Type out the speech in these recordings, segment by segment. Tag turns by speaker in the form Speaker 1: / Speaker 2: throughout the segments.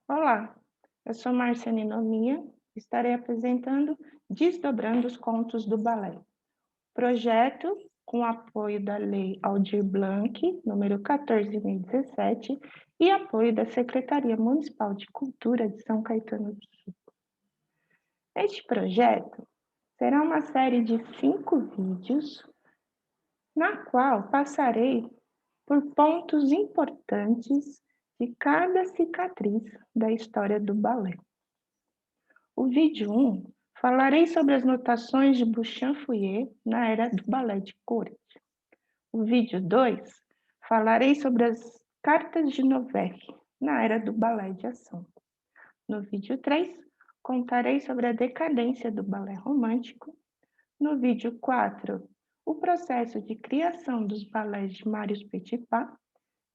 Speaker 1: Olá, eu sou Marciane Nominha, estarei apresentando Desdobrando os Contos do Balé, projeto com apoio da Lei Aldir Blanc, número 14.017, e apoio da Secretaria Municipal de Cultura de São Caetano do Sul. Este projeto será uma série de 5 vídeos, na qual passarei por pontos importantes de cada cicatriz da história do balé. O vídeo 1, falarei sobre as notações de Bouchamp-Fouillé na era do balé de corte. O vídeo 2, falarei sobre as cartas de Noverre na era do balé de ação. No vídeo 3, contarei sobre a decadência do balé romântico. No vídeo 4, o processo de criação dos balés de Marius Petipa.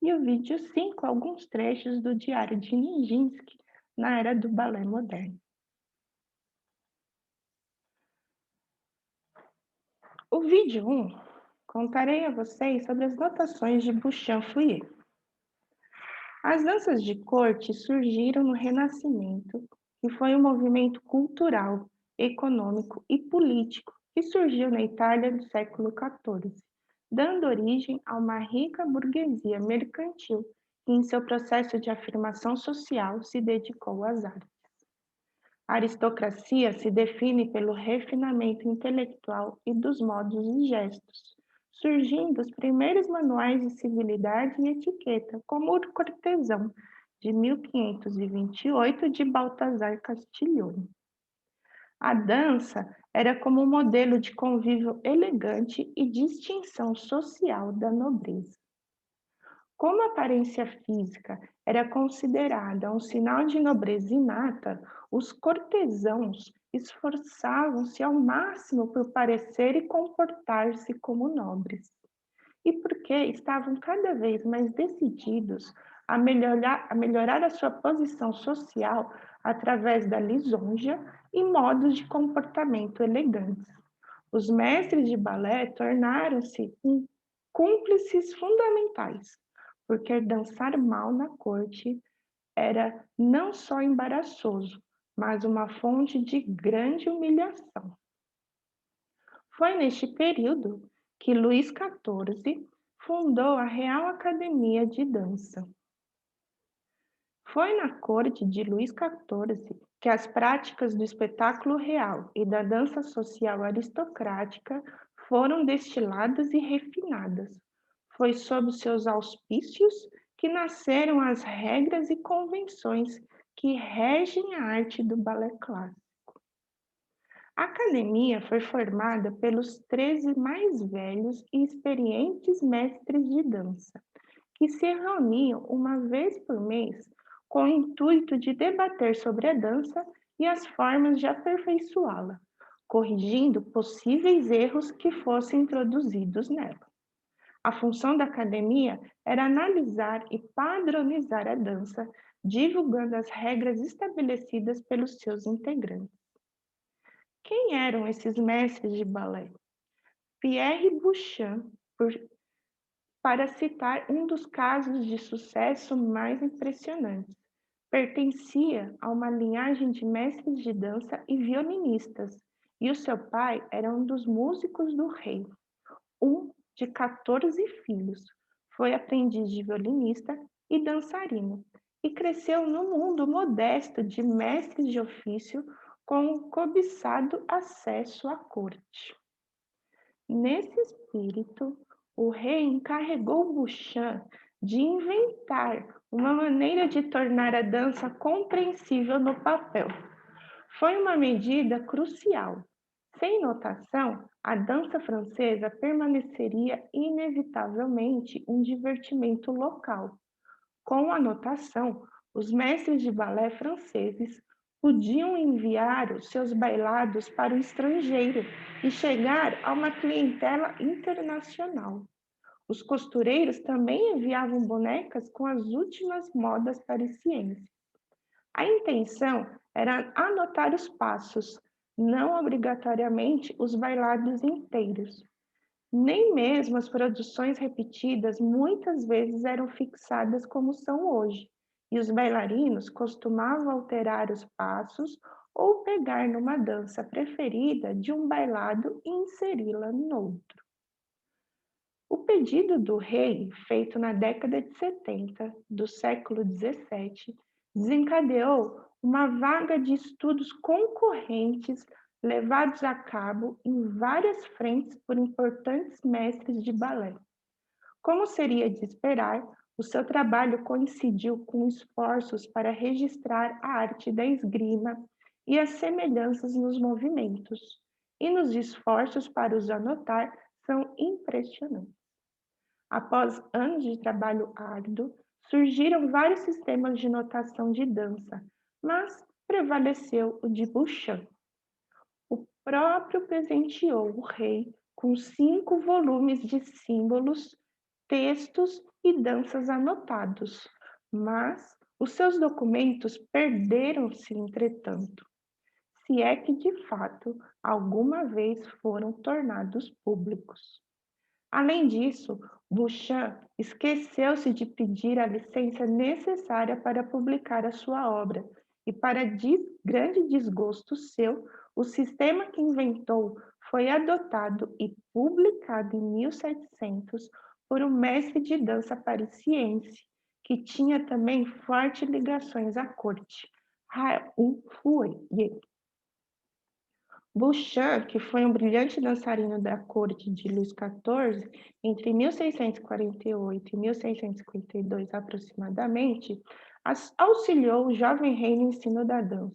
Speaker 1: E o vídeo 5, alguns trechos do Diário de Nijinsky na era do balé moderno. O vídeo 1, contarei a vocês sobre as notações de Bouchamp-Fouillé. As danças de corte surgiram no Renascimento, que foi um movimento cultural, econômico e político que surgiu na Itália do século XIV, dando origem a uma rica burguesia mercantil que, em seu processo de afirmação social, se dedicou às artes. A aristocracia se define pelo refinamento intelectual e dos modos e gestos, surgindo os primeiros manuais de civilidade e etiqueta, como o Cortesão, de 1528, de Baltasar Castiglione. A dança era como um modelo de convívio elegante e distinção social da nobreza. Como a aparência física era considerada um sinal de nobreza inata, os cortesãos esforçavam-se ao máximo por parecer e comportar-se como nobres. E porque estavam cada vez mais decididos a melhorar a sua posição social através da lisonja e modos de comportamento elegantes. Os mestres de balé tornaram-se cúmplices fundamentais, porque dançar mal na corte era não só embaraçoso, mas uma fonte de grande humilhação. Foi neste período que Luís XIV fundou a Real Academia de Dança. Foi na corte de Luís XIV que as práticas do espetáculo real e da dança social aristocrática foram destiladas e refinadas. Foi sob seus auspícios que nasceram as regras e convenções que regem a arte do balé clássico. A academia foi formada pelos 13 mais velhos e experientes mestres de dança, que se reuniam uma vez por mês com o intuito de debater sobre a dança e as formas de aperfeiçoá-la, corrigindo possíveis erros que fossem introduzidos nela. A função da academia era analisar e padronizar a dança, divulgando as regras estabelecidas pelos seus integrantes. Quem eram esses mestres de balé? Pierre Bouchamp, para citar um dos casos de sucesso mais impressionantes. Pertencia a uma linhagem de mestres de dança e violinistas, e o seu pai era um dos músicos do rei, um de 14 filhos. Foi aprendiz de violinista e dançarino, e cresceu no mundo modesto de mestres de ofício com o cobiçado acesso à corte. Nesse espírito, o rei encarregou Bouchamp de inventar uma maneira de tornar a dança compreensível no papel. Foi uma medida crucial. Sem notação, a dança francesa permaneceria inevitavelmente um divertimento local. Com a notação, os mestres de balé franceses podiam enviar os seus bailados para o estrangeiro e chegar a uma clientela internacional. Os costureiros também enviavam bonecas com as últimas modas parisienses. A intenção era anotar os passos, não obrigatoriamente os bailados inteiros. Nem mesmo as produções repetidas muitas vezes eram fixadas como são hoje, e os bailarinos costumavam alterar os passos ou pegar numa dança preferida de um bailado e inseri-la no outro. O pedido do rei, feito na década de 70 do século XVII, desencadeou uma vaga de estudos concorrentes levados a cabo em várias frentes por importantes mestres de balé. Como seria de esperar, o seu trabalho coincidiu com esforços para registrar a arte da esgrima e as semelhanças nos movimentos, e nos esforços para os anotar são impressionantes. Após anos de trabalho árduo, surgiram vários sistemas de notação de dança, mas prevaleceu o de Bouchan. O próprio presenteou o rei com 5 volumes de símbolos, textos e danças anotados, mas os seus documentos perderam-se entretanto, se é que de fato alguma vez foram tornados públicos. Além disso, Bouchan esqueceu-se de pedir a licença necessária para publicar a sua obra, e para grande desgosto seu, o sistema que inventou foi adotado e publicado em 1700 por um mestre de dança parisiense, que tinha também fortes ligações à corte, Raoul Fouet. Bouchan, que foi um brilhante dançarino da corte de Luís XIV, entre 1648 e 1652 aproximadamente, auxiliou o jovem rei no ensino da dança.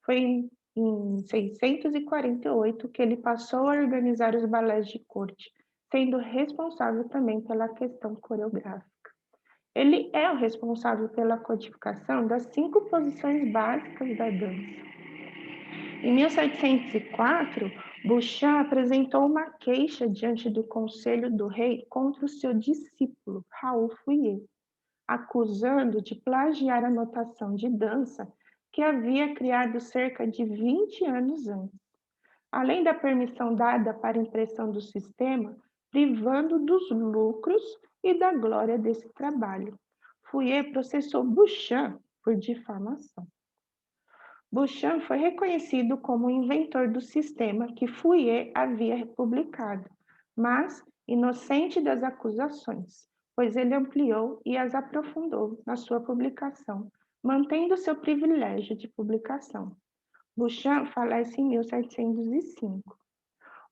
Speaker 1: Foi em 648 que ele passou a organizar os balés de corte, sendo responsável também pela questão coreográfica. Ele é o responsável pela codificação das 5 posições básicas da dança. Em 1704, Bouchan apresentou uma queixa diante do conselho do rei contra o seu discípulo, Raoul Fouet, acusando de plagiar a notação de dança que havia criado cerca de 20 anos antes, além da permissão dada para impressão do sistema, privando dos lucros e da glória desse trabalho. Fouet processou Bouchan por difamação. Bouchan foi reconhecido como o inventor do sistema que Fouet havia publicado, mas inocente das acusações, pois ele ampliou e as aprofundou na sua publicação, mantendo seu privilégio de publicação. Bouchan falece em 1705.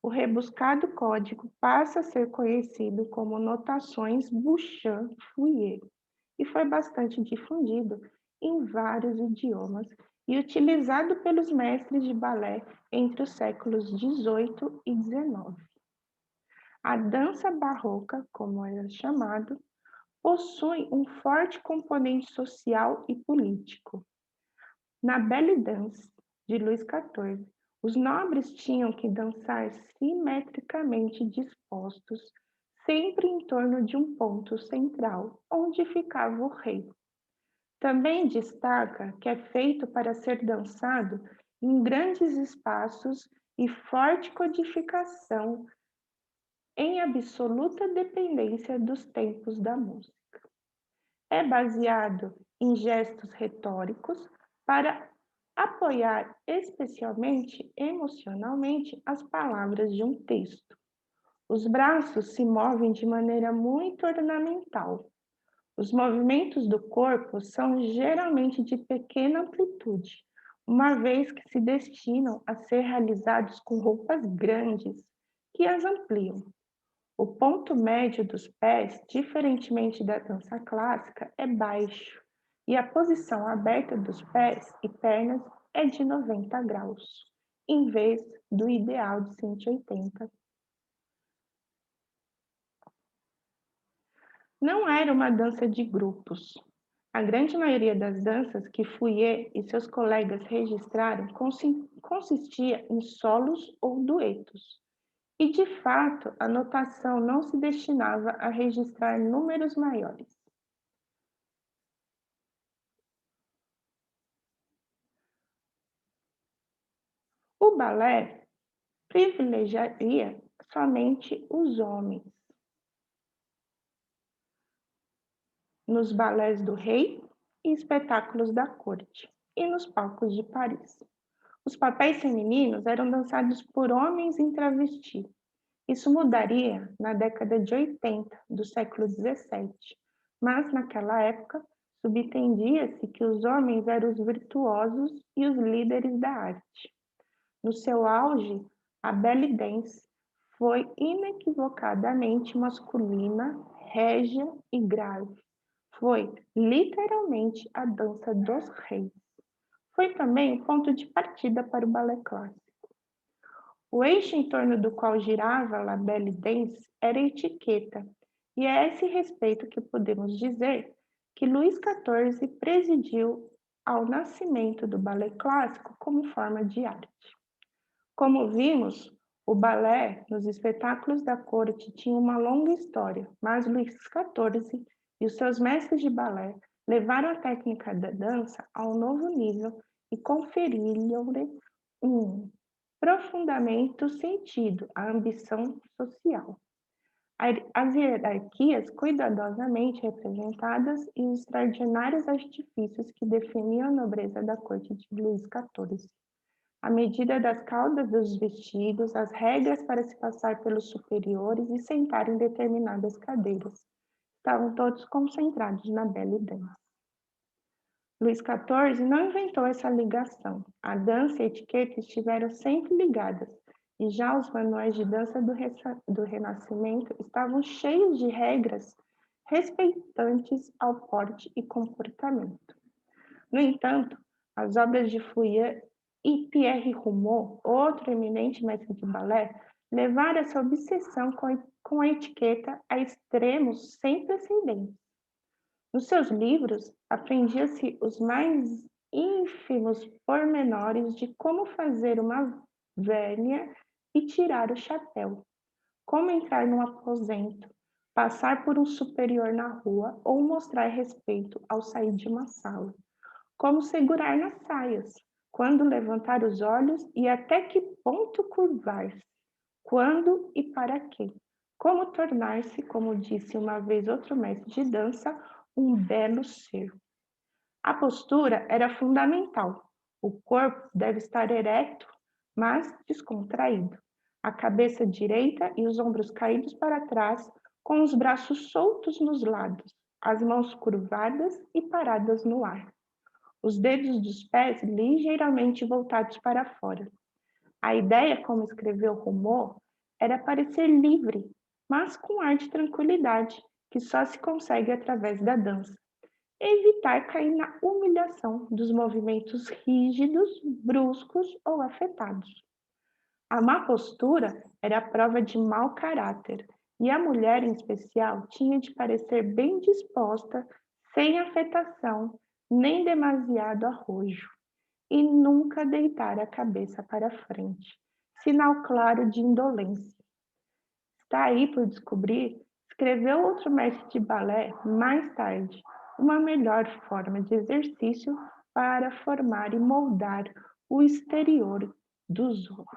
Speaker 1: O rebuscado código passa a ser conhecido como Notações Bouchan-Fouet e foi bastante difundido em vários idiomas e utilizado pelos mestres de balé entre os séculos XVIII e XIX. A dança barroca, como é chamado, possui um forte componente social e político. Na Belle Dance, de Luís XIV, os nobres tinham que dançar simetricamente dispostos, sempre em torno de um ponto central, onde ficava o rei. Também destaca que é feito para ser dançado em grandes espaços e forte codificação, em absoluta dependência dos tempos da música. É baseado em gestos retóricos para apoiar especialmente emocionalmente as palavras de um texto. Os braços se movem de maneira muito ornamental. Os movimentos do corpo são geralmente de pequena amplitude, uma vez que se destinam a ser realizados com roupas grandes que as ampliam. O ponto médio dos pés, diferentemente da dança clássica, é baixo, e a posição aberta dos pés e pernas é de 90 graus, em vez do ideal de 180. Não era uma dança de grupos. A grande maioria das danças que Fouet e seus colegas registraram consistia em solos ou duetos. E, de fato, a notação não se destinava a registrar números maiores. O balé privilegiaria somente os homens. Nos balés do rei, e espetáculos da corte, e nos palcos de Paris. Os papéis femininos eram dançados por homens em travesti. Isso mudaria na década de 80 do século XVII, mas naquela época subtendia-se que os homens eram os virtuosos e os líderes da arte. No seu auge, a belly dance foi inequivocadamente masculina, régia e grave. Foi literalmente a dança dos reis. Foi também o ponto de partida para o balé clássico. O eixo em torno do qual girava a belly dance era a etiqueta, e é a esse respeito que podemos dizer que Luís XIV presidiu ao nascimento do balé clássico como forma de arte. Como vimos, o balé nos espetáculos da corte tinha uma longa história, mas Luís XIV e os seus mestres de balé levaram a técnica da dança a um novo nível e conferiram-lhe um profundamente sentido à ambição social. As hierarquias cuidadosamente representadas e os extraordinários artifícios que definiam a nobreza da corte de Luís XIV. A medida das caudas dos vestidos, as regras para se passar pelos superiores e sentar em determinadas cadeiras. Estavam todos concentrados na bela dança. Luís XIV não inventou essa ligação. A dança e a etiqueta estiveram sempre ligadas, e já os manuais de dança do Renascimento estavam cheios de regras respeitantes ao porte e comportamento. No entanto, as obras de Fouillé e Pierre Roumeau, outro eminente mestre de balé, levaram essa obsessão com a etiqueta a extremos sem precedentes. Nos seus livros, aprendia-se os mais ínfimos pormenores de como fazer uma vénia e tirar o chapéu, como entrar num aposento, passar por um superior na rua ou mostrar respeito ao sair de uma sala, como segurar nas saias, quando levantar os olhos e até que ponto curvar-se, quando e para quê, como tornar-se, como disse uma vez outro mestre de dança, um belo ser. A postura era fundamental. O corpo deve estar ereto, mas descontraído. A cabeça direita e os ombros caídos para trás, com os braços soltos nos lados, as mãos curvadas e paradas no ar. Os dedos dos pés ligeiramente voltados para fora. A ideia, como escreveu Roumeau, era parecer livre, mas com ar de tranquilidade, que só se consegue através da dança. Evitar cair na humilhação dos movimentos rígidos, bruscos ou afetados. A má postura era a prova de mau caráter, e a mulher, em especial, tinha de parecer bem disposta, sem afetação, nem demasiado arrojo, e nunca deitar a cabeça para frente, sinal claro de indolência. Está aí por descobrir, escreveu outro mestre de balé mais tarde, uma melhor forma de exercício para formar e moldar o exterior dos homens.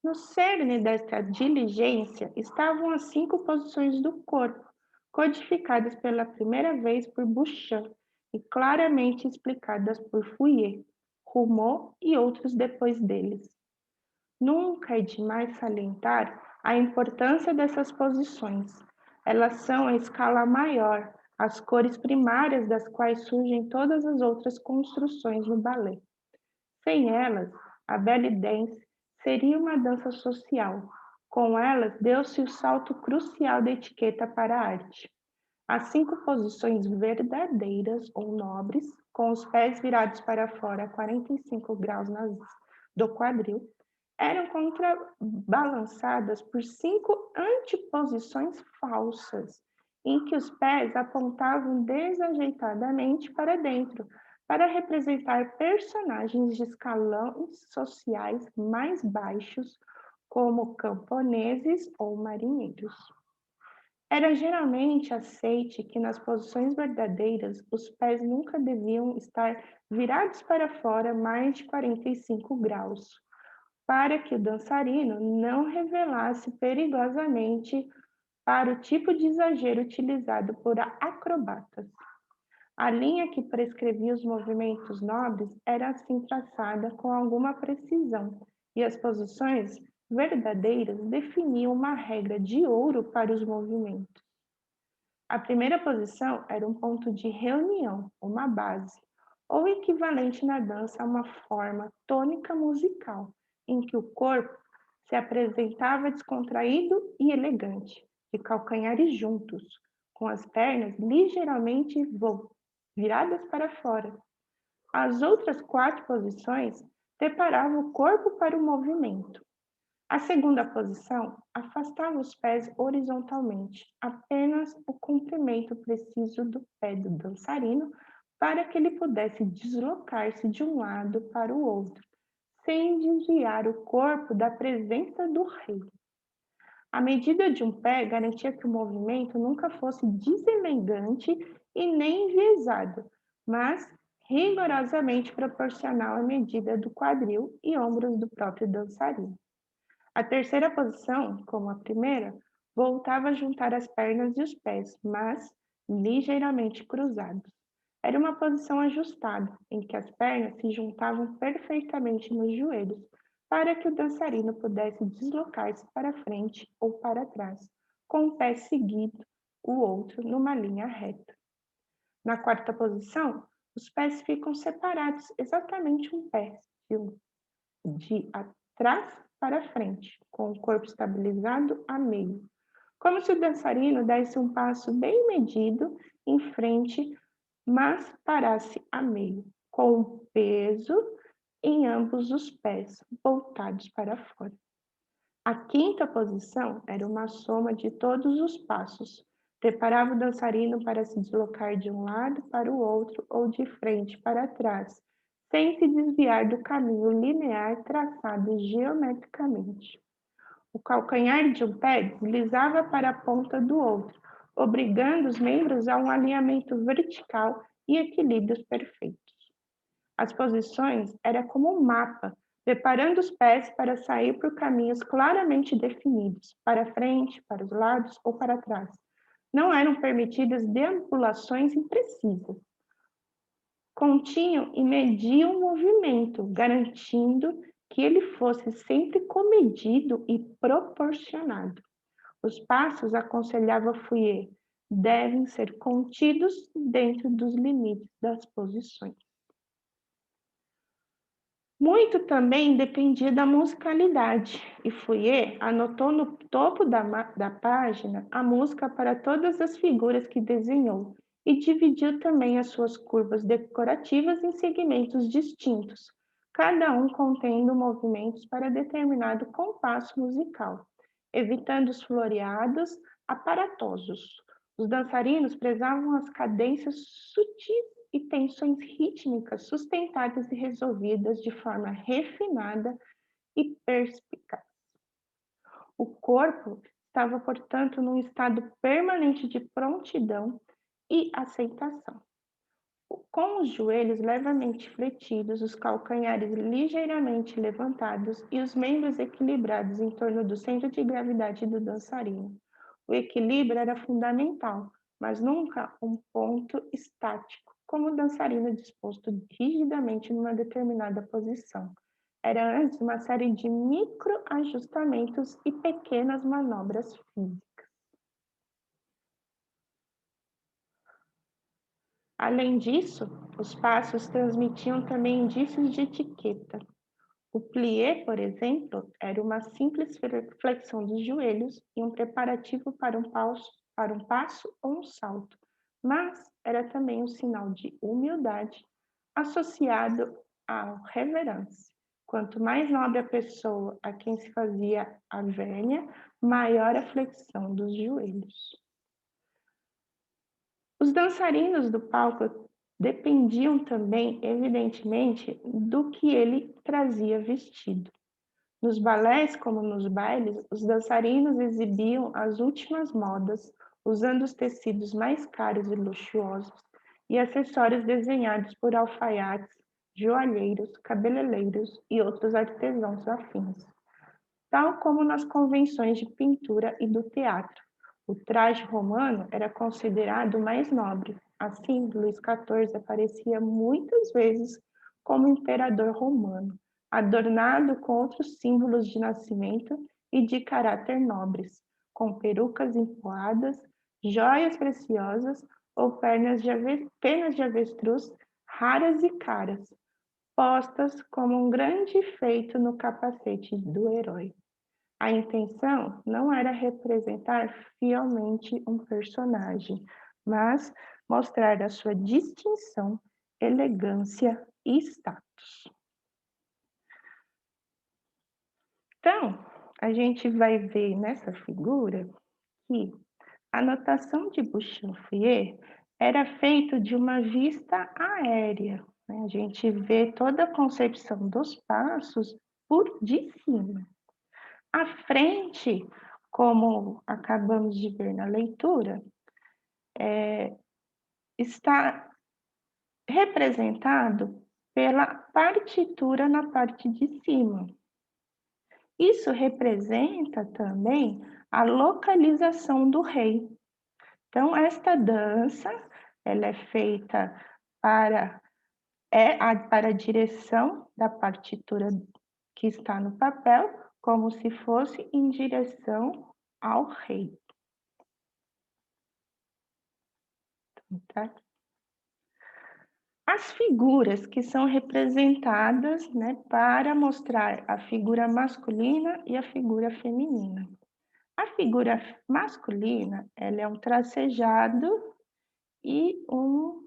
Speaker 1: No cerne desta diligência estavam as 5 posições do corpo, codificadas pela primeira vez por Bouchamp e claramente explicadas por Fouillé, Roumeau e outros depois deles. Nunca é demais salientar a importância dessas posições. Elas são a escala maior, as cores primárias das quais surgem todas as outras construções no balé. Sem elas, a belly dance seria uma dança social. Com elas, deu-se o salto crucial da etiqueta para a arte. As 5 posições verdadeiras ou nobres, com os pés virados para fora a 45 graus do quadril, eram contrabalançadas por 5 anteposições falsas, em que os pés apontavam desajeitadamente para dentro, para representar personagens de escalões sociais mais baixos, como camponeses ou marinheiros. Era geralmente aceite que nas posições verdadeiras os pés nunca deviam estar virados para fora mais de 45 graus, para que o dançarino não revelasse perigosamente para o tipo de exagero utilizado por acrobatas. A linha que prescrevia os movimentos nobres era assim traçada com alguma precisão, e as posições verdadeiras definiam uma regra de ouro para os movimentos. A primeira posição era um ponto de reunião, uma base, ou equivalente na dança a uma forma tônica musical, em que o corpo se apresentava descontraído e elegante, de calcanhares juntos, com as pernas ligeiramente viradas para fora. As outras quatro posições preparavam o corpo para o movimento. A segunda posição afastava os pés horizontalmente, apenas o comprimento preciso do pé do dançarino para que ele pudesse deslocar-se de um lado para o outro, sem desviar o corpo da presença do rei. A medida de um pé garantia que o movimento nunca fosse deselegante e nem enviesado, mas rigorosamente proporcional à medida do quadril e ombros do próprio dançarino. A terceira posição, como a primeira, voltava a juntar as pernas e os pés, mas ligeiramente cruzados. Era uma posição ajustada, em que as pernas se juntavam perfeitamente nos joelhos, para que o dançarino pudesse deslocar-se para frente ou para trás, com um pé seguido o outro numa linha reta. Na quarta posição, os pés ficam separados, exatamente um pé de atrás para frente, com o corpo estabilizado a meio, como se o dançarino desse um passo bem medido em frente, mas parasse a meio, com o peso em ambos os pés, voltados para fora. A quinta posição era uma soma de todos os passos. Preparava o dançarino para se deslocar de um lado para o outro ou de frente para trás, sem se desviar do caminho linear traçado geometricamente. O calcanhar de um pé deslizava para a ponta do outro, obrigando os membros a um alinhamento vertical e equilíbrios perfeitos. As posições eram como um mapa, preparando os pés para sair por caminhos claramente definidos, para frente, para os lados ou para trás. Não eram permitidas deambulações imprecisas. Continham e mediam o movimento, garantindo que ele fosse sempre comedido e proporcionado. Os passos, aconselhava Fouillé, devem ser contidos dentro dos limites das posições. Muito também dependia da musicalidade, e Fouillé anotou no topo da página a música para todas as figuras que desenhou e dividiu também as suas curvas decorativas em segmentos distintos, cada um contendo movimentos para determinado compasso musical, evitando os floreados aparatosos. Os dançarinos prezavam as cadências sutis e tensões rítmicas sustentadas e resolvidas de forma refinada e perspicaz. O corpo estava, portanto, num estado permanente de prontidão e aceitação. Com os joelhos levemente fletidos, os calcanhares ligeiramente levantados e os membros equilibrados em torno do centro de gravidade do dançarino. O equilíbrio era fundamental, mas nunca um ponto estático, como o dançarino disposto rigidamente numa determinada posição. Era antes uma série de microajustamentos e pequenas manobras físicas. Além disso, os passos transmitiam também indícios de etiqueta. O plié, por exemplo, era uma simples flexão dos joelhos e um preparativo para um passo ou um salto, mas era também um sinal de humildade associado ao reverência. Quanto mais nobre a pessoa a quem se fazia a vénia, maior a flexão dos joelhos. Os dançarinos do palco dependiam também, evidentemente, do que ele trazia vestido. Nos balés, como nos bailes, os dançarinos exibiam as últimas modas, usando os tecidos mais caros e luxuosos e acessórios desenhados por alfaiates, joalheiros, cabeleireiros e outros artesãos afins. Tal como nas convenções de pintura e do teatro, O traje romano era considerado mais nobre. Assim, Luís XIV aparecia muitas vezes como imperador romano, adornado com outros símbolos de nascimento e de caráter nobres, com perucas empoadas, joias preciosas ou penas de avestruz raras e caras, postas como um grande feito no capacete do herói. A intenção não era representar fielmente um personagem, mas mostrar a sua distinção, elegância e status. Então, a gente vai ver nessa figura que a notação de Bouchain-Fouillé era feita de uma vista aérea, né? A gente vê toda a concepção dos passos por de cima. À frente, como acabamos de ver na leitura, está representado pela partitura na parte de cima. Isso representa também a localização do rei. Então, esta dança, ela é feita para para a direção da partitura que está no papel, como se fosse em direção ao rei, tá? As figuras que são representadas, né, para mostrar a figura masculina e a figura feminina. A figura masculina, ela é um tracejado e uma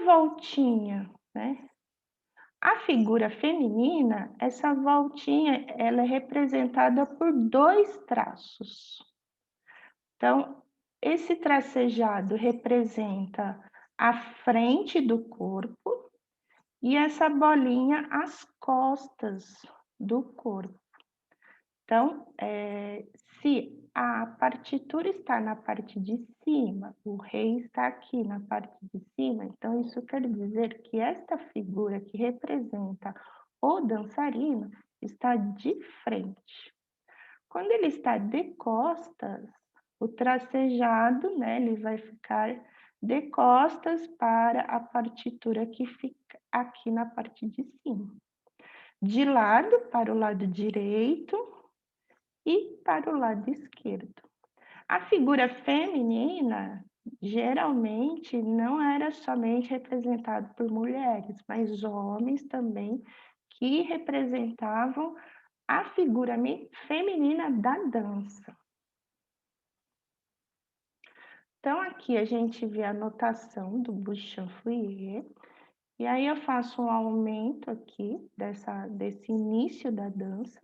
Speaker 1: voltinha, né? A figura feminina, essa voltinha, ela é representada por 2 traços. Então, esse tracejado representa a frente do corpo e essa bolinha as costas do corpo. Então, se a partitura está na parte de cima, o rei está aqui na parte de cima, então isso quer dizer que esta figura que representa o dançarino está de frente. Quando ele está de costas, o tracejado, né, ele vai ficar de costas para a partitura que fica aqui na parte de cima. De lado para o lado direito e para o lado esquerdo. A figura feminina geralmente não era somente representada por mulheres, mas homens também que representavam a figura feminina da dança. Então, aqui a gente vê a notação do Bouchain-Fouillé, e aí eu faço um aumento aqui desse início da dança,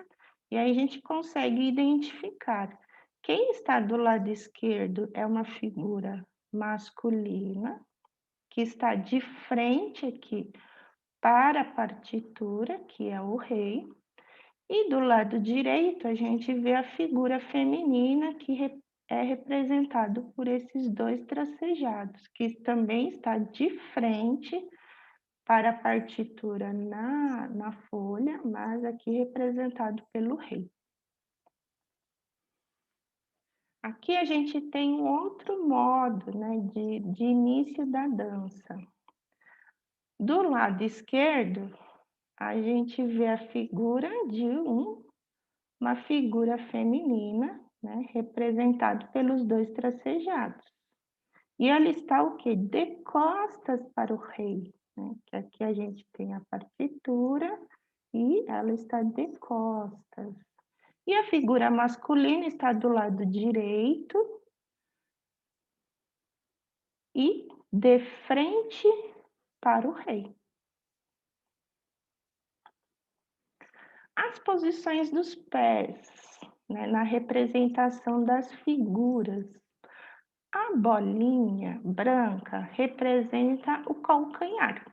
Speaker 1: e aí a gente consegue identificar. Quem está do lado esquerdo é uma figura masculina, que está de frente aqui para a partitura, que é o rei, e do lado direito a gente vê a figura feminina, que é representado por esses 2 tracejados, que também está de frente para a partitura na folha, mas aqui representado pelo rei. Aqui a gente tem um outro modo, né, de início da dança. Do lado esquerdo, a gente vê a figura de uma figura feminina, né, representado pelos 2 tracejados. E ali está o quê? De costas para o rei, né? Que aqui a gente tem a partitura e ela está de costas. E a figura masculina está do lado direito e de frente para o rei. As posições dos pés, né, na representação das figuras. A bolinha branca representa o calcanhar.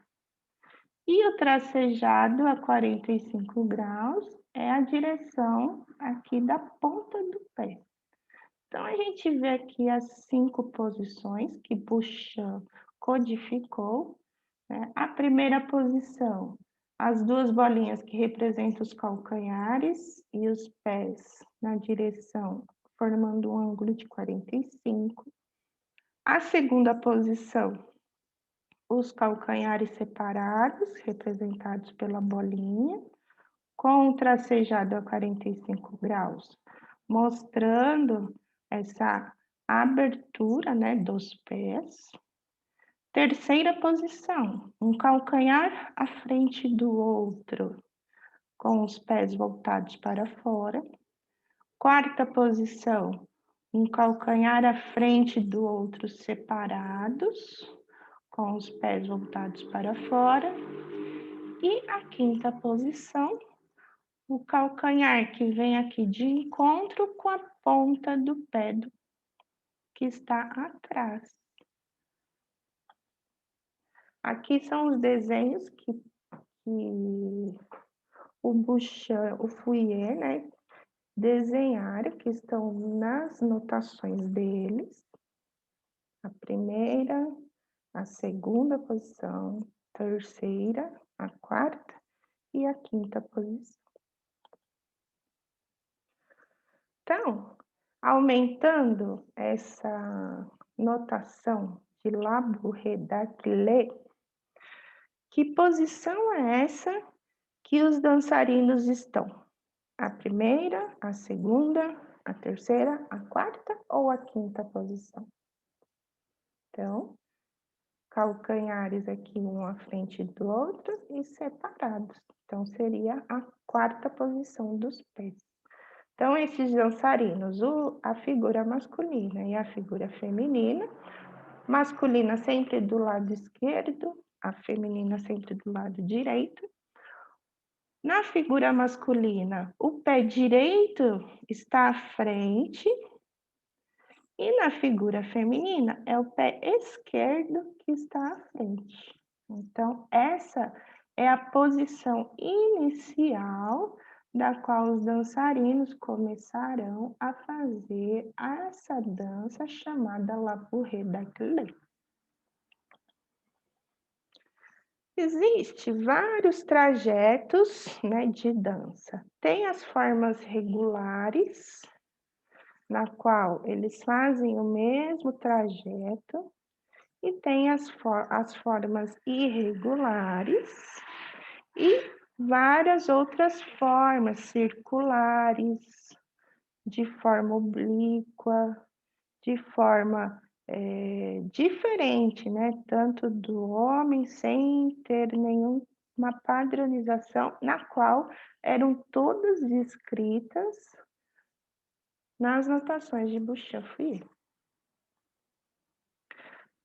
Speaker 1: E o tracejado a 45 graus é a direção aqui da ponta do pé. Então, a gente vê aqui as 5 posições que Bouchain codificou, né? A primeira posição, as 2 bolinhas que representam os calcanhares e os pés na direção formando um ângulo de 45. A segunda posição, os calcanhares separados, representados pela bolinha, com o tracejado a 45 graus, mostrando essa abertura, né, dos pés. Terceira posição, um calcanhar à frente do outro, com os pés voltados para fora. Quarta posição, um calcanhar à frente do outro separados, com os pés voltados para fora. E a quinta posição, o calcanhar que vem aqui de encontro com a ponta do pé que está atrás. Aqui são os desenhos que o Bouchan, o Fouier, né, desenharam, que estão nas notações deles. A primeira, a segunda posição, terceira, a quarta e a quinta posição. Então, aumentando essa notação de Labouré-Daclé, que posição é essa que os dançarinos estão? A primeira, a segunda, a terceira, a quarta ou a quinta posição? Então, calcanhares aqui um à frente do outro e separados. Então, seria a quarta posição dos pés. Então, esses dançarinos, a figura masculina e a figura feminina, masculina sempre do lado esquerdo, a feminina sempre do lado direito. Na figura masculina, o pé direito está à frente e na figura feminina é o pé esquerdo que está à frente. Então, essa é a posição inicial da qual os dançarinos começarão a fazer essa dança chamada Labouré-Daclé. Existem vários trajetos, né, de dança. Tem as formas regulares, na qual eles fazem o mesmo trajeto, e tem as formas irregulares e várias outras formas circulares, de forma oblíqua, de forma diferente, né? Tanto do homem, sem ter nenhuma padronização, na qual eram todas descritas nas notações de Bouchan-Fouier.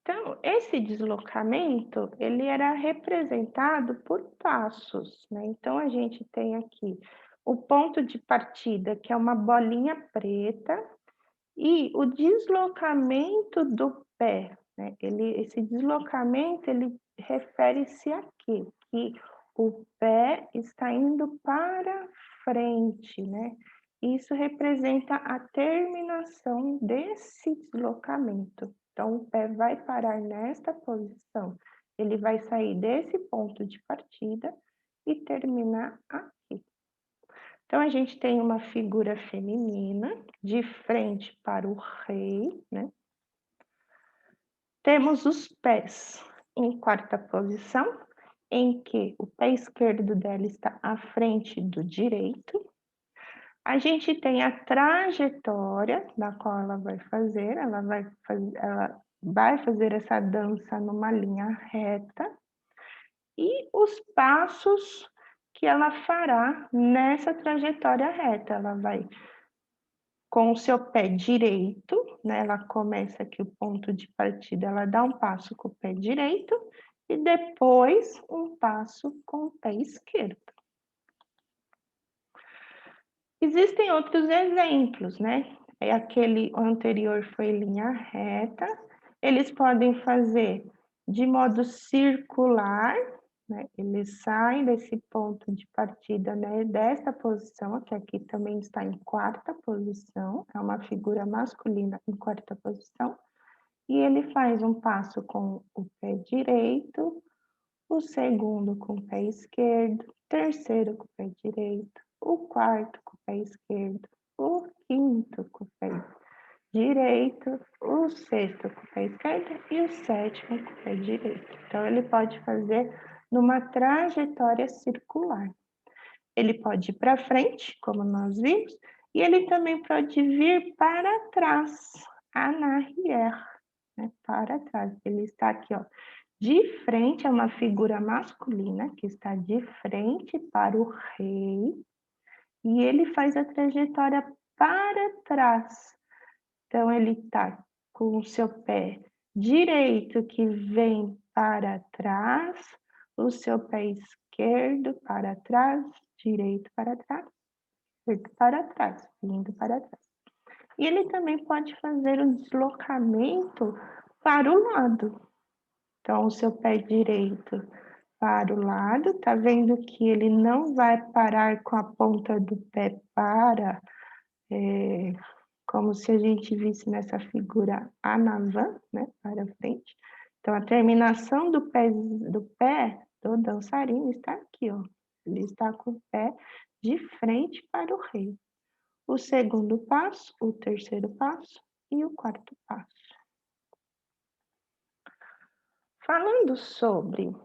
Speaker 1: Então, esse deslocamento, ele era representado por passos, né? Então, a gente tem aqui o ponto de partida, que é uma bolinha preta, e o deslocamento do pé, né? Esse deslocamento, ele refere-se a quê? Que o pé está indo para frente, né? Isso representa a terminação desse deslocamento. Então, o pé vai parar nesta posição, ele vai sair desse ponto de partida e terminar aqui. Então, a gente tem uma figura feminina de frente para o rei, né? Temos os pés em quarta posição, em que o pé esquerdo dela está à frente do direito. A gente tem a trajetória da qual ela vai fazer, ela vai fazer essa dança numa linha reta, e os passos que ela fará nessa trajetória reta. Ela vai com o seu pé direito, né? Ela começa aqui o ponto de partida, ela dá um passo com o pé direito e depois um passo com o pé esquerdo. Existem outros exemplos, né? Aquele anterior foi linha reta. Eles podem fazer de modo circular, né? Eles saem desse ponto de partida, né, desta posição, que aqui também está em quarta posição, é uma figura masculina em quarta posição, e ele faz um passo com o pé direito, o segundo com o pé esquerdo, terceiro com o pé direito, o quarto com o pé esquerdo, o quinto com o pé direito, o sexto com o pé esquerdo e o sétimo com o pé direito. Então, ele pode fazer numa trajetória circular. Ele pode ir para frente, como nós vimos, e ele também pode vir para trás, en arrière, né, para trás. Ele está aqui, ó, de frente, é uma figura masculina que está de frente para o rei, e ele faz a trajetória para trás. Então, ele está com o seu pé direito que vem para trás, o seu pé esquerdo para trás, direito para trás, esquerdo para trás, indo para trás. E ele também pode fazer um deslocamento para o lado. Então, o seu pé direito para o lado, tá vendo que ele não vai parar com a ponta do pé para, como se a gente visse nessa figura en avant, né, para frente. Então, a terminação do pé do dançarino está aqui, ó. Ele está com o pé de frente para o rei. O segundo passo, o terceiro passo e o quarto passo. Falando sobre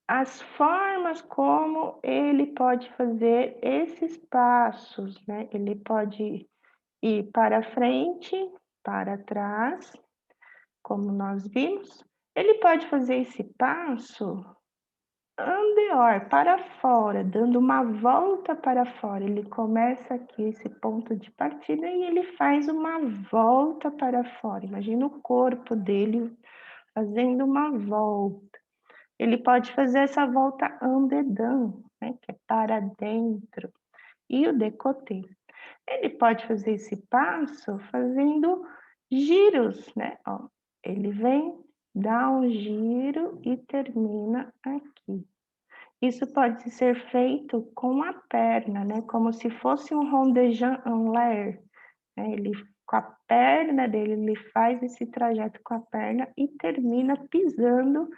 Speaker 1: as formas como ele pode fazer esses passos, né? Ele pode ir para frente, para trás, como nós vimos. Ele pode fazer esse passo en dehors, para fora, dando uma volta para fora. Ele começa aqui, esse ponto de partida, e ele faz uma volta para fora. Imagina o corpo dele fazendo uma volta. Ele pode fazer essa volta en dedans, né, que é para dentro, e o décolleté. Ele pode fazer esse passo fazendo giros, né? Ó, ele vem, dá um giro e termina aqui. Isso pode ser feito com a perna, né? Como se fosse um rondejant en l'air. Né? Ele, com a perna dele, ele faz esse trajeto com a perna e termina pisando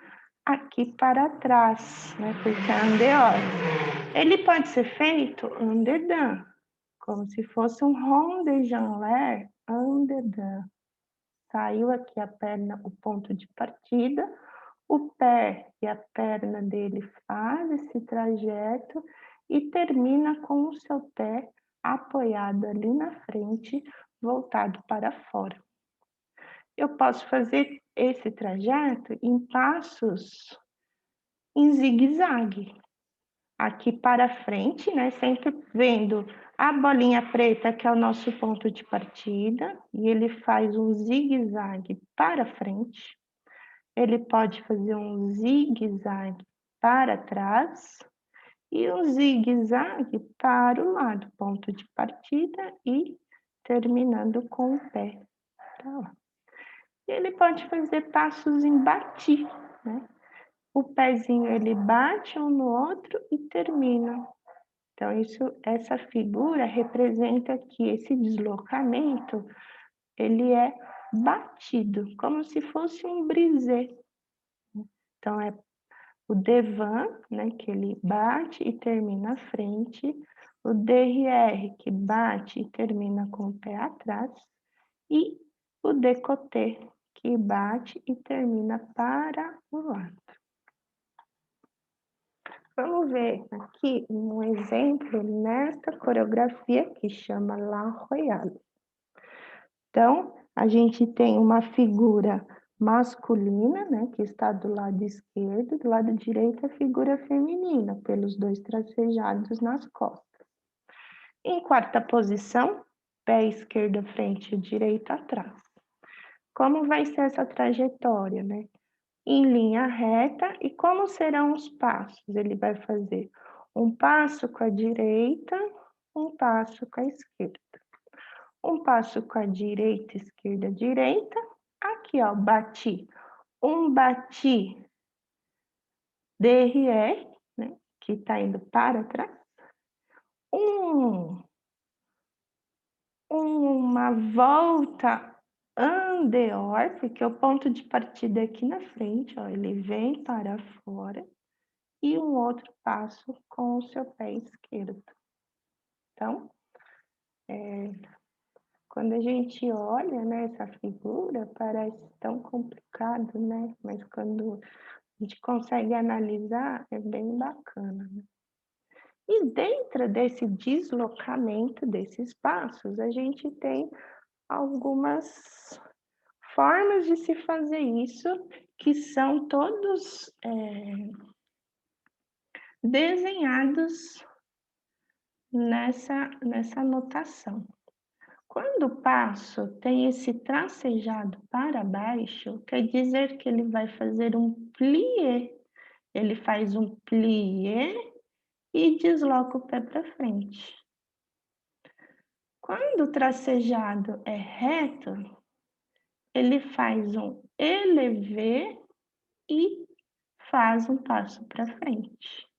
Speaker 1: aqui para trás, né? Porque é en dehors. Ele pode ser feito en dedans, como se fosse um rondejant en l'air, en dedans. Saiu aqui a perna, o ponto de partida, o pé e a perna dele faz esse trajeto e termina com o seu pé apoiado ali na frente, voltado para fora. Eu posso fazer esse trajeto em passos em zigue-zague. Aqui para frente, né? Sempre vendo a bolinha preta, que é o nosso ponto de partida, e ele faz um zigue-zague para frente. Ele pode fazer um zigue-zague para trás e um zigue-zague para o lado, ponto de partida e terminando com o pé para lá. Ele pode fazer passos em bati, né? O pezinho ele bate um no outro e termina. Então, essa figura representa que esse deslocamento, ele é batido, como se fosse um brisé. Então, é o devant, né, que ele bate e termina à frente, o derrière, que bate e termina com o pé atrás, e o décolleté, que bate e termina para o lado. Vamos ver aqui um exemplo nesta coreografia que chama La Royale. Então, a gente tem uma figura masculina, né, que está do lado esquerdo, do lado direito a figura feminina, pelos dois tracejados nas costas. Em quarta posição, pé esquerdo à frente e direito atrás. Como vai ser essa trajetória, né? Em linha reta, e como serão os passos? Ele vai fazer um passo com a direita, um passo com a esquerda. Um passo com a direita, esquerda, direita. Aqui, ó, bati. Um bati derrière, né, que tá indo para trás. Uma volta en dehors, porque o ponto de partida é aqui na frente, ó, ele vem para fora. e um outro passo com o seu pé esquerdo. Então, quando a gente olha, né, essa figura, parece tão complicado, né? Mas quando a gente consegue analisar, é bem bacana, né? E dentro desse deslocamento desses passos, a gente tem algumas formas de se fazer isso, que são todos desenhados nessa anotação. Quando o passo tem esse tracejado para baixo, quer dizer que ele vai fazer um plié. Ele faz um plié e desloca o pé para frente. Quando o tracejado é reto, ele faz um élevé e faz um passo para frente.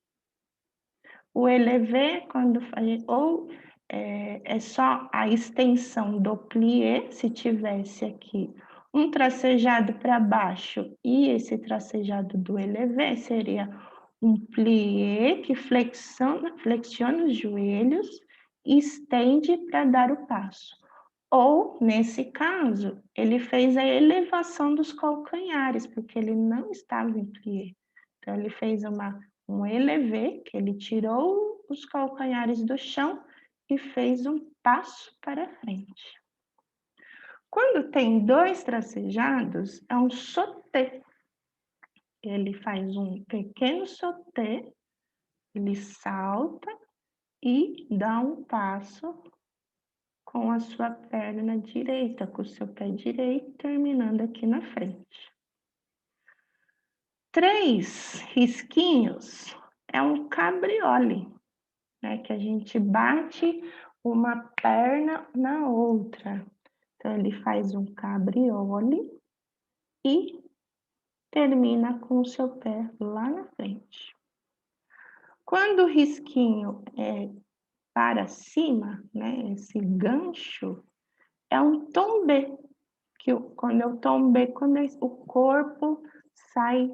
Speaker 1: O élevé, quando faz, ou é só a extensão do plié, se tivesse aqui um tracejado para baixo e esse tracejado do élevé, seria um plié que flexiona os joelhos e estende para dar o passo. Ou, nesse caso, ele fez a elevação dos calcanhares, porque ele não estava em plié. Então, ele fez um élevé, que ele tirou os calcanhares do chão e fez um passo para frente. Quando tem dois tracejados, é um sauté. Ele faz um pequeno sauté, ele salta e dá um passo com a sua perna direita, com o seu pé direito, terminando aqui na frente. 3 risquinhos é um cabriole, né, que a gente bate uma perna na outra. Então, ele faz um cabriole e termina com o seu pé lá na frente. Quando o risquinho é para cima, né, esse gancho, é um tombé, quando eu tombei, quando o corpo sai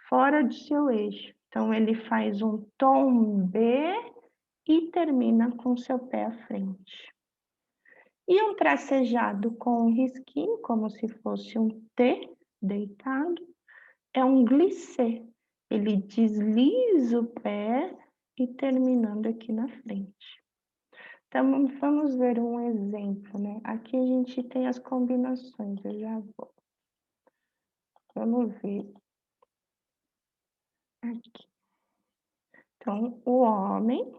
Speaker 1: fora do seu eixo. Então, ele faz um tombé e termina com seu pé à frente. E um tracejado com um risquinho, como se fosse um T deitado, é um glissé. Ele desliza o pé e terminando aqui na frente. Então, vamos ver um exemplo, né? Aqui a gente tem as combinações, eu já vou. Vamos ver aqui. Então, o homem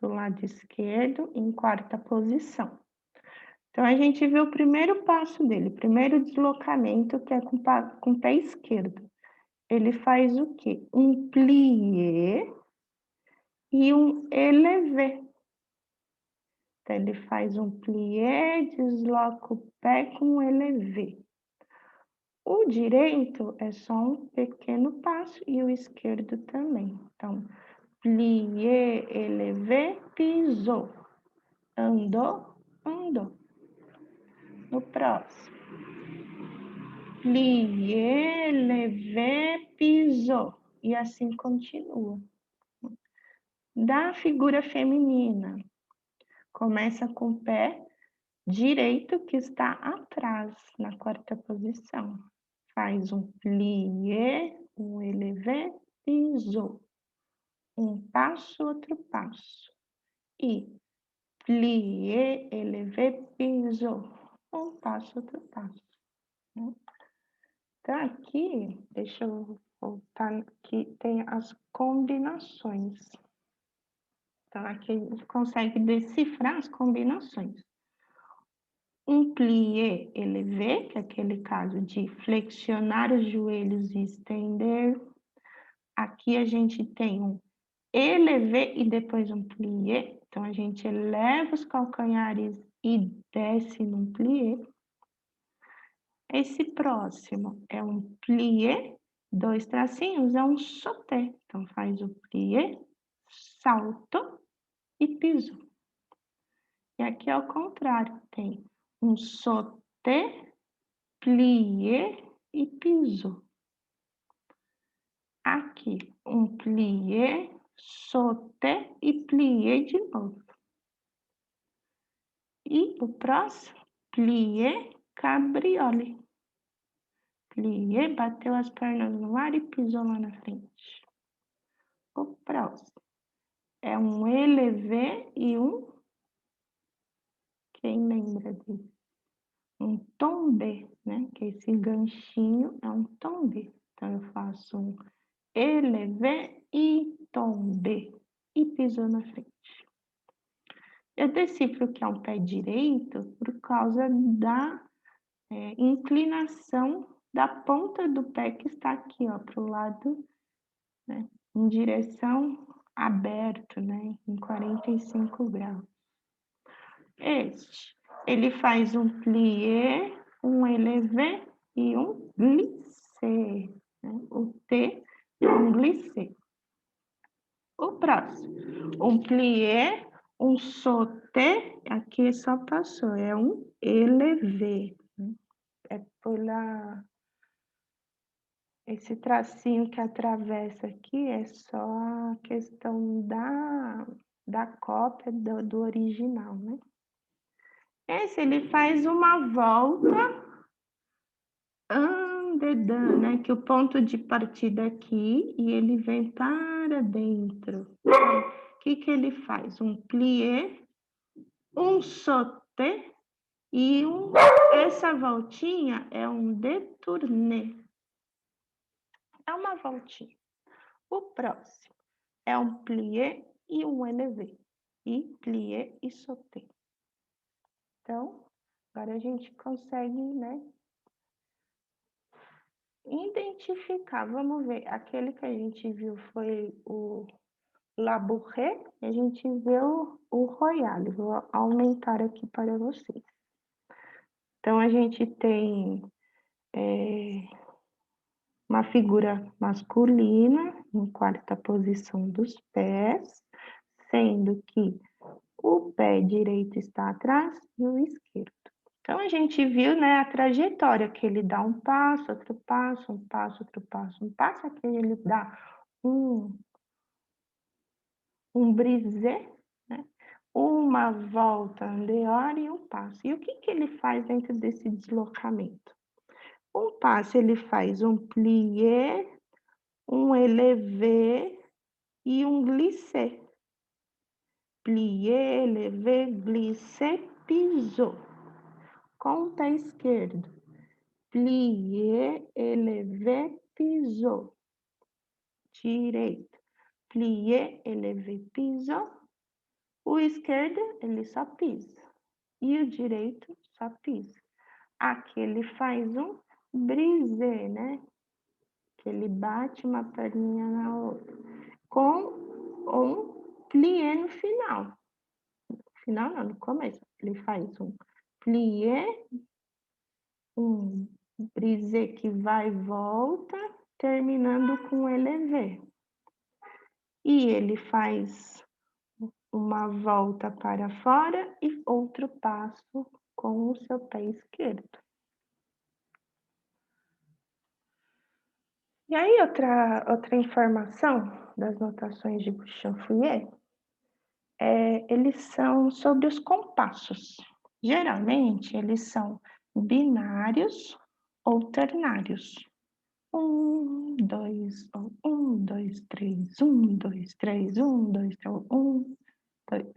Speaker 1: do lado esquerdo em quarta posição. Então, a gente viu o primeiro passo dele, o primeiro deslocamento, que é com o pé esquerdo. Ele faz o quê? Um plié e um élevé. Então, ele faz um plié, desloca o pé com um élevé. O direito é só um pequeno passo e o esquerdo também. Então, plié, élevé, pisou. Andou, andou. No próximo. Plié, élevé, pisou. E assim continua. Da figura feminina, começa com o pé direito que está atrás, na quarta posição. Faz um plié, um élevé, pisou. Um passo, outro passo. E plié, élevé, pisou. Um passo, outro passo. Então, aqui, deixa eu voltar, aqui tem as combinações. Então, aqui a gente consegue decifrar as combinações. Um plié élevé, que é aquele caso de flexionar os joelhos e estender. Aqui a gente tem um élevé e depois um plié. Então, a gente eleva os calcanhares e desce num plié. Esse próximo é um plié, 2 tracinhos, é um sauté. Então, faz o plié, salto e piso. E aqui ao contrário, tem um sauté, plié e piso. Aqui, um plié, sauté e plié de novo. E o próximo, plié, cabriole. Plié, bateu as pernas no ar e pisou lá na frente. O próximo é um élevé e um... Quem lembra disso? Um tombé, né? Que esse ganchinho é um tombé. Então, eu faço um élevé e tombé. E pisou na frente. Eu decifro que é um pé direito por causa da inclinação da ponta do pé que está aqui, ó, para o lado, né, em direção aberto, né, em 45 graus. Este, ele faz um plié, um élevé e um glissé, né? O T é um glissé. O próximo, um plié, um sauté, aqui só passou, é um élevé, né? É pela... Esse tracinho que atravessa aqui é só a questão da cópia do original, né? Esse ele faz uma volta andedã, né? Que o ponto de partida é aqui e ele vem para dentro. Então, o que que ele faz? Um plié, um sauté e essa voltinha é um détourné. É uma voltinha. O próximo é um plié e um élevé. E plié e sauté. Então, agora a gente consegue, né, identificar. Vamos ver, aquele que a gente viu foi o Labouré, e a gente viu o Royale. Vou aumentar aqui para vocês. Então, a gente tem uma figura masculina em quarta posição dos pés, sendo que o pé direito está atrás e o esquerdo. Então, a gente viu, né, a trajetória, que ele dá um passo, outro passo, um passo, outro passo, um passo, aqui ele dá um brisé, né? Uma volta andeor e um passo. E o que que ele faz dentro desse deslocamento? Um passo ele faz um plié, um élevé e um glissé. Plié, élevé, glissé, pisou. Com o pé esquerdo. Plié, élevé, pisou. Direito. Plié, élevé, pisou. O esquerdo, ele só pisa. E o direito só pisa. Aqui ele faz um brisé, né? Que ele bate uma perninha na outra. Com um plié no final. No final não, no começo. Ele faz um plié, um brisé que vai e volta, terminando com élevé. E ele faz uma volta para fora e outro passo com o seu pé esquerdo. E aí, outra informação das notações de Bouchamp-Fouillet, eles são sobre os compassos. Geralmente, eles são binários ou ternários. 1, 2, 1, 2, 3, 1, 2, 3, 1, 2, 3, 1, 2,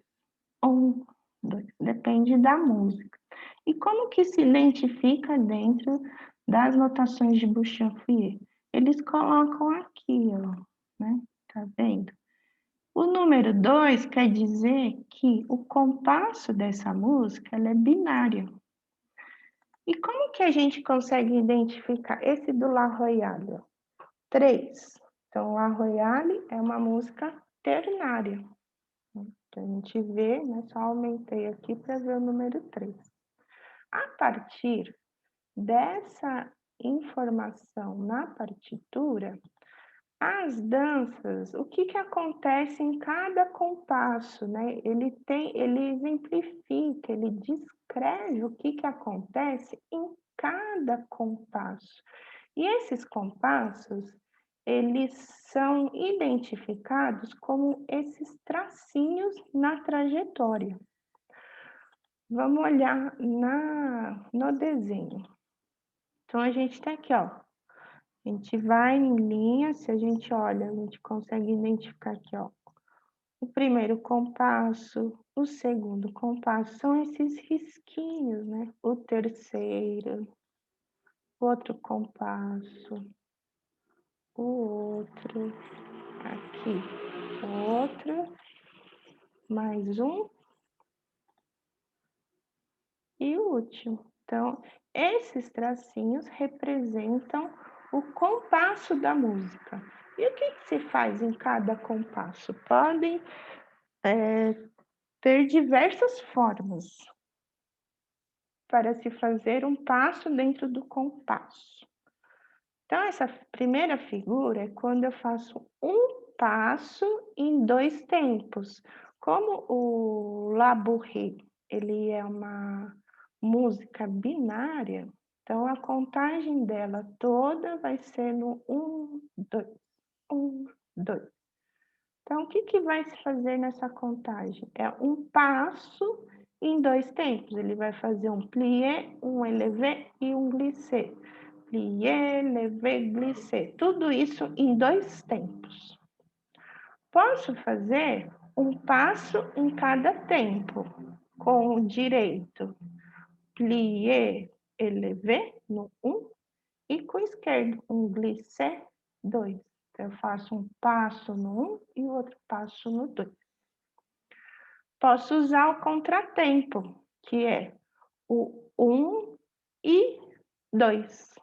Speaker 1: 1, 2. Depende da música. E como que se identifica dentro das notações de Bouchamp-Fouillet? Eles colocam aqui, ó, né? Tá vendo? O número 2 quer dizer que o compasso dessa música ela é binário. E como que a gente consegue identificar esse do La Royale? 3. Então, La Royale é uma música ternária. Que a gente vê, né? Só aumentei aqui para ver o número 3. A partir dessa informação na partitura, as danças, o que que acontece em cada compasso, né? Ele exemplifica, ele descreve o que que acontece em cada compasso. E esses compassos, eles são identificados como esses tracinhos na trajetória. Vamos olhar no desenho. Então, a gente tem aqui, ó. A gente vai em linha, se a gente olha, a gente consegue identificar aqui, ó. O primeiro compasso, o segundo compasso, são esses risquinhos, né? O terceiro, o outro compasso, o outro, aqui, o outro, mais um e o último. Então, esses tracinhos representam o compasso da música. E o que se faz em cada compasso? Podem ter diversas formas para se fazer um passo dentro do compasso. Então, essa primeira figura é quando eu faço um passo em 2 tempos. Como o labouré, ele é uma música binária, então a contagem dela toda vai ser no 1, 2, 1, 2. Então, o que vai se fazer nessa contagem? É um passo em 2 tempos. Ele vai fazer um plié, um élevé e um glissé. Plié, levé, glissé. Tudo isso em 2 tempos. Posso fazer um passo em cada tempo, com o direito. Plié, élevé no 1 e com o esquerdo, um glissé, 2. Então, eu faço um passo no 1 e o outro passo no 2. Posso usar o contratempo, que é o 1 e 2.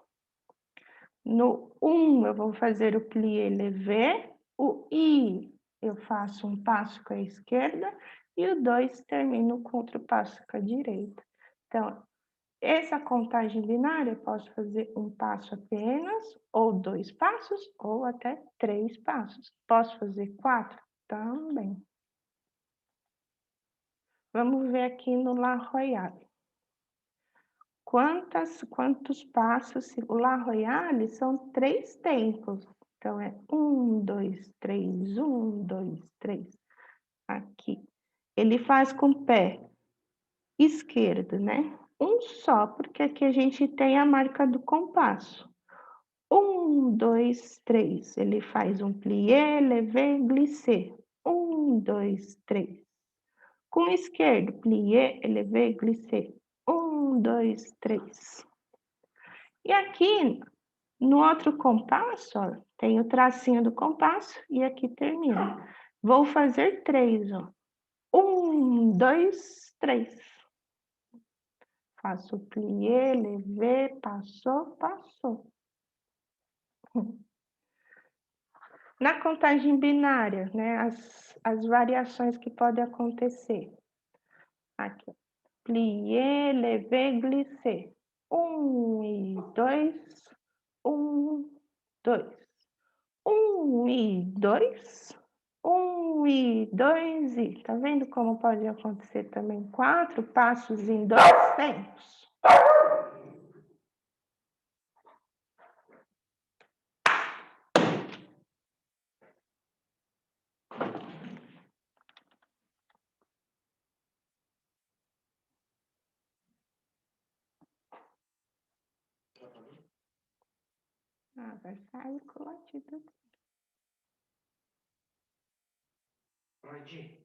Speaker 1: No 1, eu vou fazer o plié levé, o I eu faço um passo com a esquerda e o 2 termino com outro passo com a direita. Então, essa contagem binária, eu posso fazer um passo apenas, ou 2 passos, ou até 3 passos. Posso fazer 4? Também. Vamos ver aqui no La Royale. Quantos passos? O La Royale são 3 tempos. Então, é 1, 2, 3, 1, 2, 3. Aqui. Ele faz com o pé esquerdo, né? Um só, porque aqui a gente tem a marca do compasso. 1, 2, 3. Ele faz um plié, levé, glissé. 1, 2, 3. Com o esquerdo, plié, levé, glissé. 1, 2, 3. E aqui, no outro compasso, ó, tem o tracinho do compasso e aqui termina. Vou fazer 3, ó. 1, 2, 3. Faço plié, levé, passou, passou. Na contagem binária, né, as variações que podem acontecer. Aqui, plié, levé, glissé. 1 e 2, 1, 2. 1 e 2, 1 e 2 e... Tá vendo como pode acontecer também 4 passos em 2 tempos? Ah, vai sair com latido. Pode.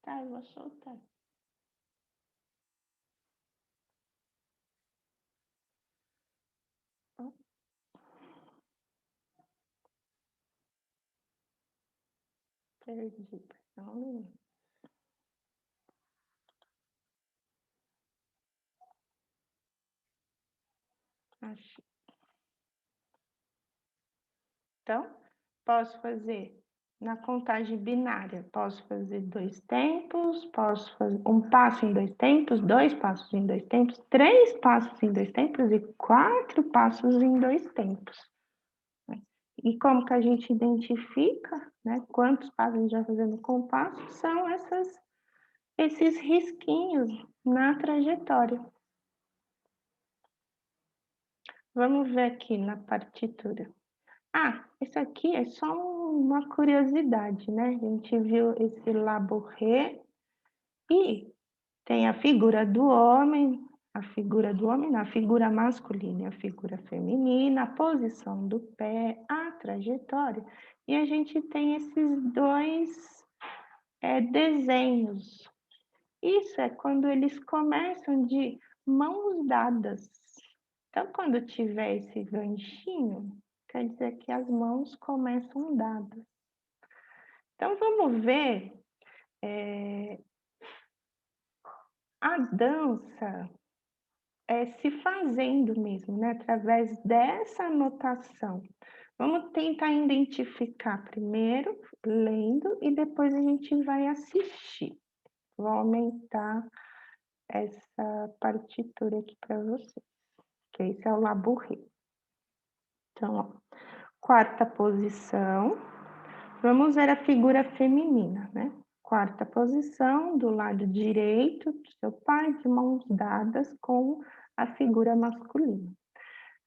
Speaker 1: Tá, eu vou soltar. Perdi, não. Achei. Então, posso fazer na contagem binária, posso fazer 2 tempos, posso fazer um passo em 2 tempos, 2 passos em 2 tempos, 3 passos em 2 tempos e 4 passos em 2 tempos. E como que a gente identifica, né, quantos passos a gente vai fazer no compasso, são esses risquinhos na trajetória. Vamos ver aqui na partitura. Isso aqui é só uma curiosidade, né, a gente viu esse labouré e tem a figura do homem não, a figura masculina e a figura feminina, a posição do pé, a trajetória, e a gente tem esses 2 desenhos. Isso é quando eles começam de mãos dadas. Então, quando tiver esse ganchinho, quer dizer que as mãos começam dadas. Então, vamos ver a dança se fazendo mesmo, né, através dessa anotação. Vamos tentar identificar primeiro, lendo, e depois a gente vai assistir. Vou aumentar essa partitura aqui para vocês, que esse é o labouré. Então, ó, quarta posição, vamos ver a figura feminina, né? Quarta posição, do lado direito do seu pai, de mãos dadas com a figura masculina.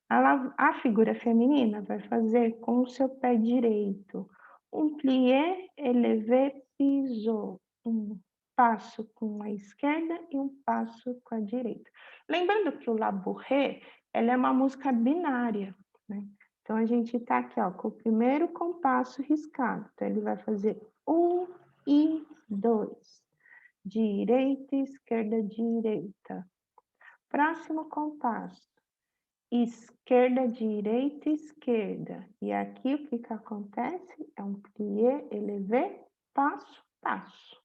Speaker 1: A figura feminina vai fazer com o seu pé direito um plié, élevé, pisou, um passo com a esquerda e um passo com a direita. Lembrando que o labouré, ela é uma música binária, né? Então, a gente está aqui, ó, com o primeiro compasso riscado. Então, ele vai fazer 1 e 2. Direita, esquerda, direita. Próximo compasso. Esquerda, direita, esquerda. E aqui o que acontece? É um plié, élevé, passo, passo.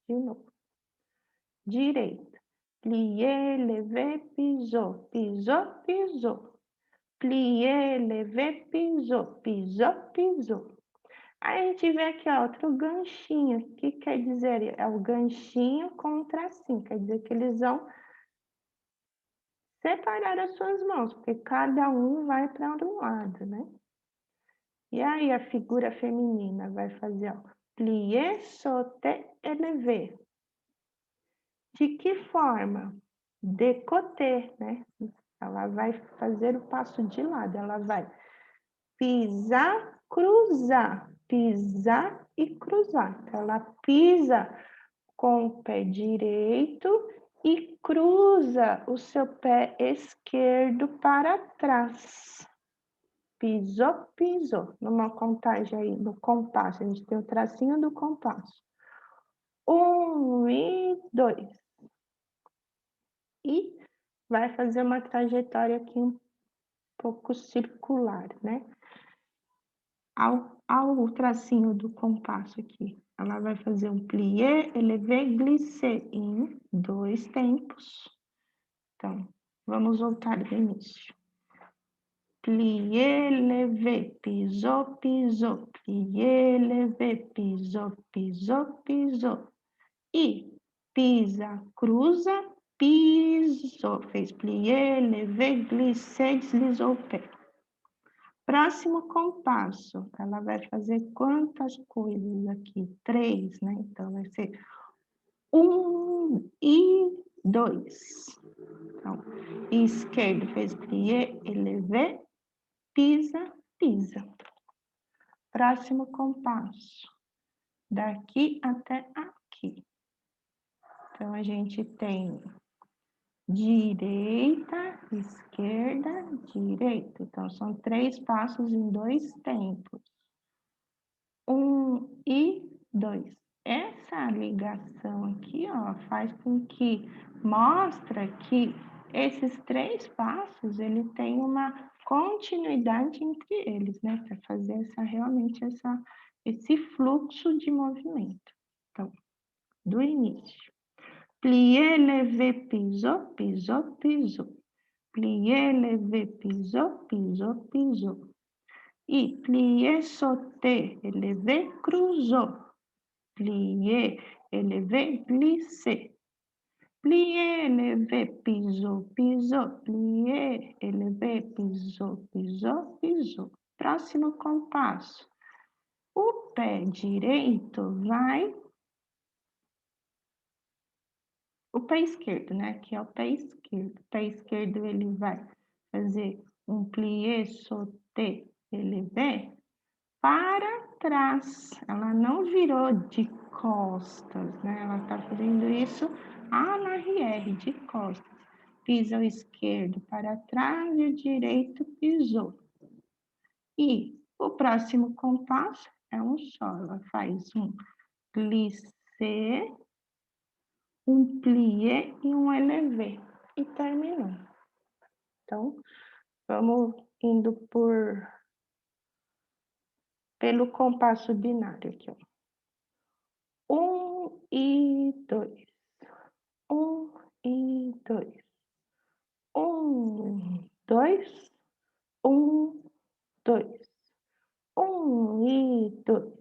Speaker 1: De novo. Direita. Plié, élevé, pisou, pisou, pisou. Plié, élevé, pisou, pisou, pisou. Aí a gente vê aqui, ó, outro ganchinho. O que quer dizer? É o ganchinho com o tracinho. Quer dizer que eles vão separar as suas mãos, porque cada um vai para um lado, né? E aí a figura feminina vai fazer, ó, plié, sauté, élevé. De que forma? Décolleté, né? Ela vai fazer o passo de lado, ela vai pisar, cruzar, pisar e cruzar. Então, ela pisa com o pé direito e cruza o seu pé esquerdo para trás. Pisou, pisou. Numa contagem aí, no compasso, a gente tem o tracinho do compasso. 1 e 2. E vai fazer uma trajetória aqui um pouco circular, né? Ao tracinho do compasso aqui, ela vai fazer um plié, élevé, glissé em 2 tempos. Então, vamos voltar do início. Plié, élevé, pisou, pisou. Plié, élevé, pisou, pisou, pisou. E pisa, cruza, pisou. Fez plié, élevé, glissé, deslizou o pé. Próximo compasso, ela vai fazer quantas coisas aqui? 3, né? Então, vai ser 1 e 2. Então, esquerdo fez plié, élevé, pisa, pisa. Próximo compasso, daqui até aqui. Então, a gente tem direita, esquerda, direita. Então, são 3 passos em 2 tempos. 1 e 2. Essa ligação aqui, ó, faz com que mostra que esses 3 passos, ele tem uma continuidade entre eles, né, para fazer esse fluxo de movimento. Então, do início. Plié, levé, pisou, pisou, pisou. Plié, levé, pisou, pisou, pisou. E plié, sauté, élevé, cruzou. Plié, élevé, glissé. Plié, élevé, pisou, pisou. Plié, élevé, pisou, pisou, pisou. Próximo compasso. O pé direito vai... O pé esquerdo, né? Aqui é o pé esquerdo. O pé esquerdo, ele vai fazer um plié, sauté, relevé, para trás. Ela não virou de costas, né? Ela está fazendo isso a na RR, de costas. Pisa o esquerdo para trás e o direito pisou. E o próximo compasso é um só. Ela faz um plissé, um plié e um élevé. E terminou. Então, vamos indo pelo compasso binário aqui, ó. 1 e 2. 1 e 2. 1, 2. 1, 2. 1 e 2.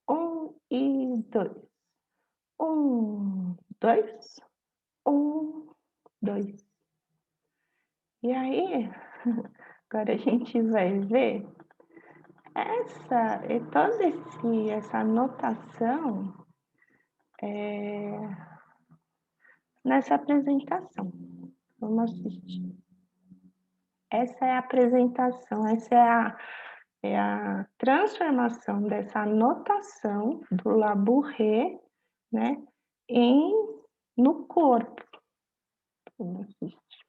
Speaker 1: 1 e 2. 1, 2. 1, 2. E aí, agora a gente vai ver essa notação nessa apresentação. Vamos assistir. Essa é a apresentação, essa é a transformação dessa notação do Labouré, né, no corpo. Vamos assistir.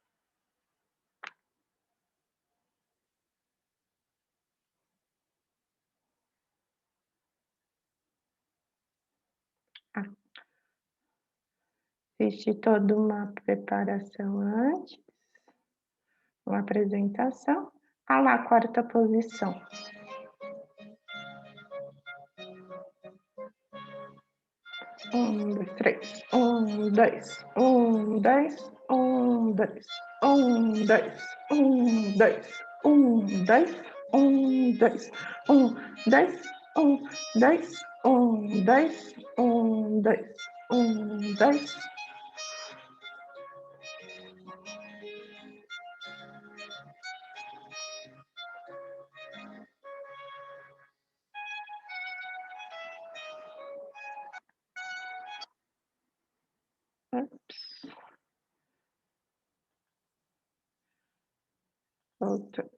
Speaker 1: Existe toda uma preparação antes, uma apresentação. Ah lá, quarta posição. Dois, três. 1, 2. 1, 2. 1, 2. 1, 2. 1, 2. 1, 2. 1, 2. 1, 2. 1, 2. 1, 2. 1, 2. 1, 2. Outro.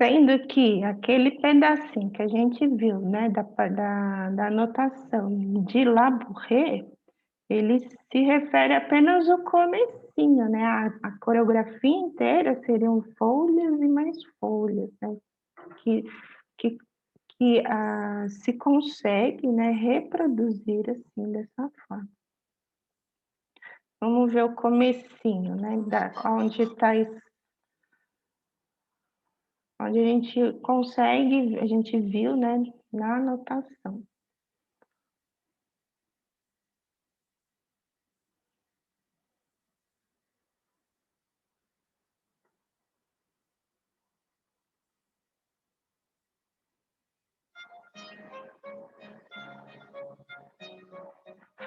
Speaker 1: Sendo que aquele pedacinho que a gente viu, né, da anotação de Labouré, ele se refere apenas ao comecinho, né? A coreografia inteira seriam folhas e mais folhas, né? Que, que, que se consegue, né, reproduzir assim, dessa forma. Vamos ver o comecinho, né? Onde está onde a gente consegue, a gente viu, né, na anotação.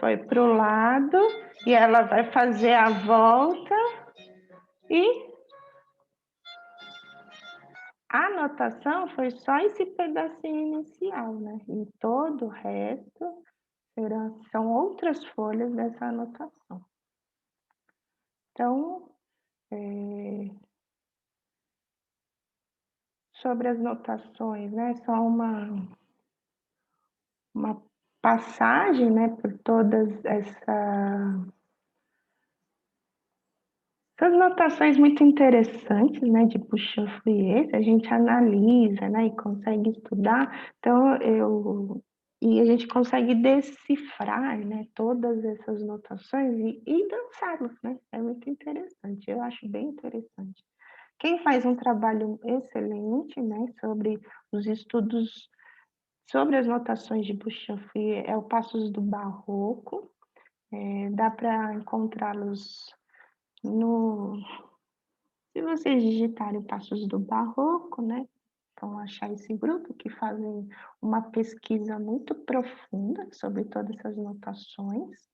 Speaker 1: Foi para o lado e ela vai fazer a volta e A anotação foi só esse pedacinho inicial, né, e todo o resto são outras folhas dessa anotação. Então, sobre as notações, né, só uma passagem, né, por todas essas notações muito interessantes, né, de Puxan-Fouillé, a gente analisa, né, e consegue estudar, então e a gente consegue decifrar, né, todas essas notações e dançá-las, né, é muito interessante, eu acho bem interessante. Quem faz um trabalho excelente, né, sobre os estudos sobre as notações de Puxan-Fouillé é o Passos do Barroco, dá para encontrá-los no se vocês digitarem Passos do Barroco, né, vão achar esse grupo que fazem uma pesquisa muito profunda sobre todas essas notações.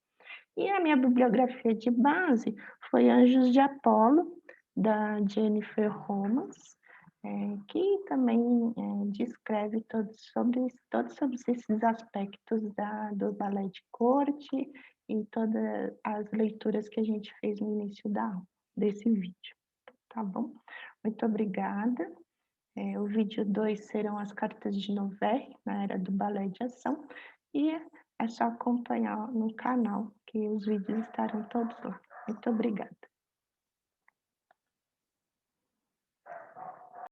Speaker 1: E a minha bibliografia de base foi Anjos de Apolo, da Jennifer Romans, que também descreve todos sobre esses aspectos do balé de corte e todas as leituras que a gente fez no início desse vídeo. Tá bom? Muito obrigada. O vídeo 2 serão as cartas de Noverre, na era do balé de ação, e é só acompanhar no canal, que os vídeos estarão todos lá. Muito obrigada.